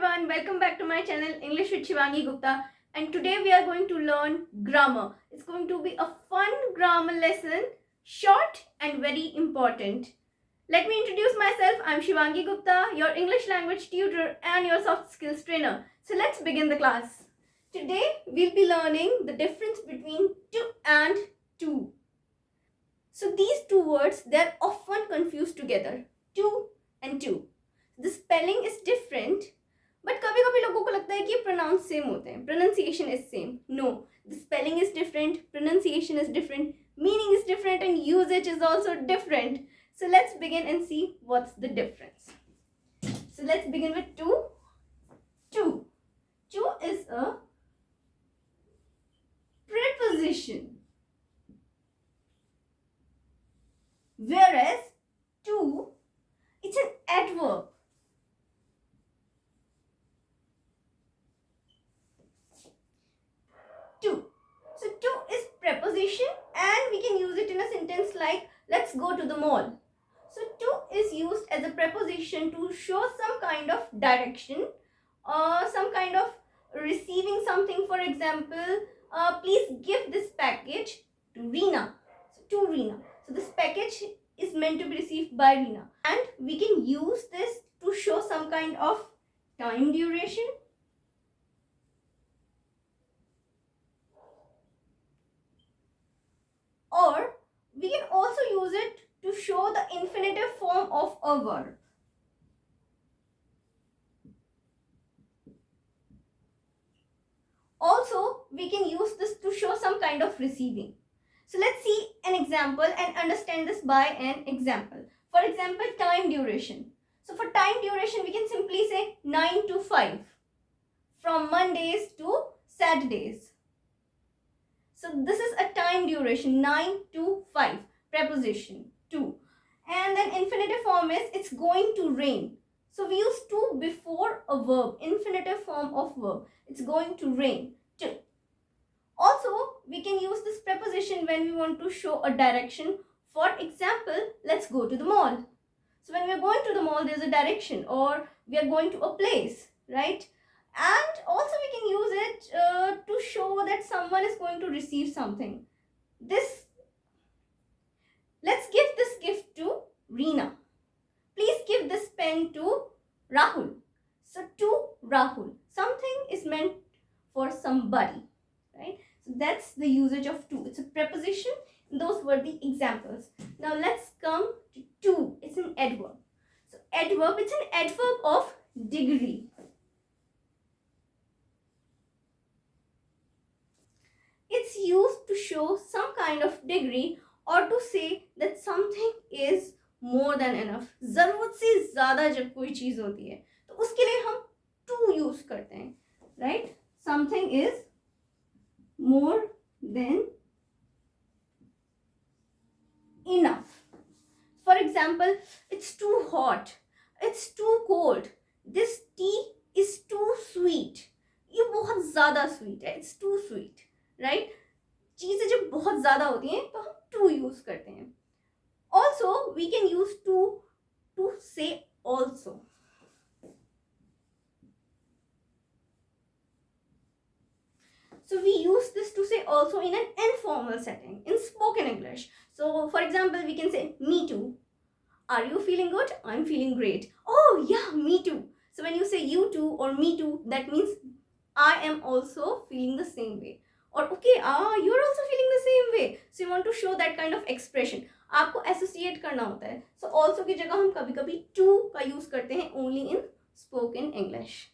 everyone, welcome back to my channel English with Shivangi Gupta, and today we are going to learn grammar. It's going to be a fun grammar lesson, short and very important. Let me introduce myself. I'm Shivangi Gupta, your English language tutor and your soft skills trainer. So let's begin the class. Today we'll be learning the difference between to and to. So these two words, they're often confused together, to and to. The spelling is different, but कभी कभी लोगों को लगता है कि pronounce same होते हैं, pronunciation is same. No, the spelling is different, pronunciation is different, meaning is different, and usage is also different. So let's begin and see what's the difference. So let's begin with to. To. To is a preposition, whereas to, it's an adverb. To. So to is preposition and we can use it in a sentence like let's go to the mall. So to is used as a preposition to show some kind of direction or some kind of receiving something. For example, please give this package to Reena. So to Reena. So this package is meant to be received by Reena, and we can use this to show some kind of time duration, or we can also use it to show the infinitive form of a verb. Also, we can use this to show some kind of receiving. So let's see an example and understand this by an example. For example, time duration. So for time duration, we can simply say 9 to 5, from Mondays to Saturdays. So this is a time duration, 9 to 5, preposition to. And then infinitive form is it's going to rain. So we use to before a verb, infinitive form of verb. It's going to rain, to. Also, we can use this preposition when we want to show a direction. For example, let's go to the mall. So when we are going to the mall, there's a direction, or we are going to a place, right? And also we can use it to show that someone is going to receive something. Let's give this gift to Reena. Please give this pen to Rahul. So to Rahul, something is meant for somebody, right? So that's the usage of to. It's a preposition. Those were the examples. Now let's come to. It's an adverb. So adverb, it's an adverb of degree. It's used to show some kind of degree or to say that something is more than enough. ज़रूरत से ज़्यादा जब कोई चीज़ होती है तो उसके लिए हम to use करते हैं, right? Something is more than enough. For example, it's too hot, it's too cold, this tea is too sweet. ये बहुत ज़्यादा sweet है, it's too sweet, right? चीज़ें जब बहुत ज़्यादा होती हैं तो हम to use करते हैं. Also, we can use to say also. So we use this to say also in an informal setting, in spoken English. So for example, we can say me too. Are you feeling good? I'm feeling great. Oh yeah, me too. So when you say you too or me too, that means I am also feeling the same way. Or okay, you're also feeling the same way. So you want to show that kind of expression. आपको associate करना होता है. So also की जगह हम कभी कभी to का use करते हैं only in spoken English,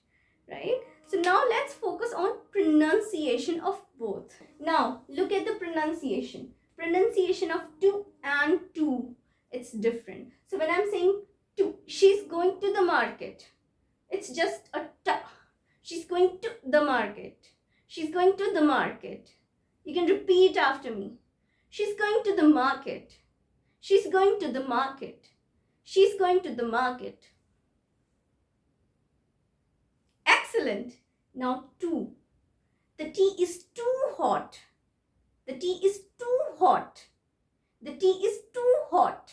right? So now let's focus on pronunciation of both. Now look at the pronunciation. Pronunciation of to and to, it's different. So when I'm saying to, she's going to the market, it's just a ta. She's going to the market. She's going to the market. You can repeat after me. She's going to the market. She's going to the market. She's going to the market. Excellent. Now to. The tea is too hot. The tea is too hot. The tea is too hot.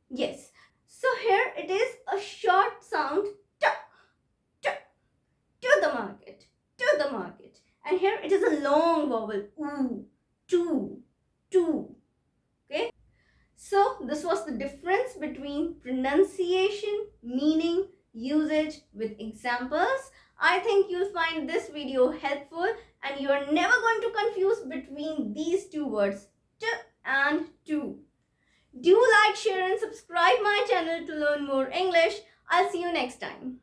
Yes. So here it is a short sound vowel oo, to, to. Okay. So this was the difference between pronunciation, meaning, usage with examples. I think you'll find this video helpful and you are never going to confuse between these two words, t and to. Do like, share and subscribe my channel to learn more English. I'll see you next time.